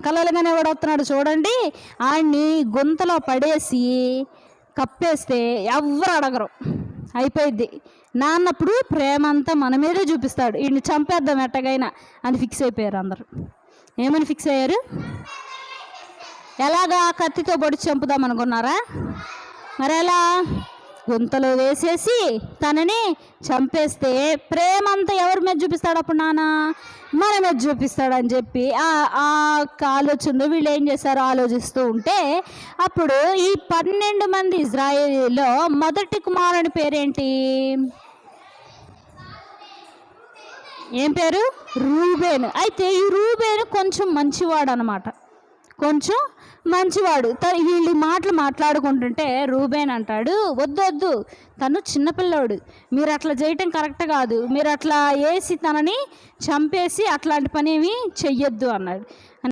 కలలుగానే ఎవడవుతున్నాడు చూడండి, ఆయన్ని గుంతలో పడేసి కప్పేస్తే ఎవ్వరు అడగరు, అయిపోయింది. నాన్నప్పుడు ప్రేమ అంతా మన మీదే చూపిస్తాడు, వీడిని చంపేద్దాం ఎట్టగైనా అని ఫిక్స్ అయిపోయారు అందరు. ఏమని ఫిక్స్ అయ్యారు? ఎలాగా? కత్తితో పొడిచి చంపుదాం అనుకున్నారా? మరి ఎలా? గుంతలో వేసేసి తనని చంపేస్తే ప్రేమ అంతా ఎవరి మీద చూపిస్తాడు అప్పుడు నాన్న? మన మీద చూపిస్తాడని చెప్పి ఆ ఆలోచనలో వీళ్ళు ఏం చేశారు, ఆలోచిస్తూ ఉంటే అప్పుడు ఈ 12 మంది ఇజ్రాయేలీలో మొదటి కుమారుని పేరేంటి? ఏం పేరు? రూబేను. అయితే ఈ రూబేను కొంచెం మంచివాడు అనమాట, కొంచెం మంచివాడు. వీళ్ళు మాటలు మాట్లాడుకుంటుంటే రూబేన్ అంటాడు, వద్దు తను చిన్నపిల్లోడు, మీరు అట్లా చేయటం కరెక్ట్ కాదు, మీరు అట్లా వేసి తనని చంపేసి అట్లాంటి పని ఏమి చెయ్యొద్దు అన్నాడు.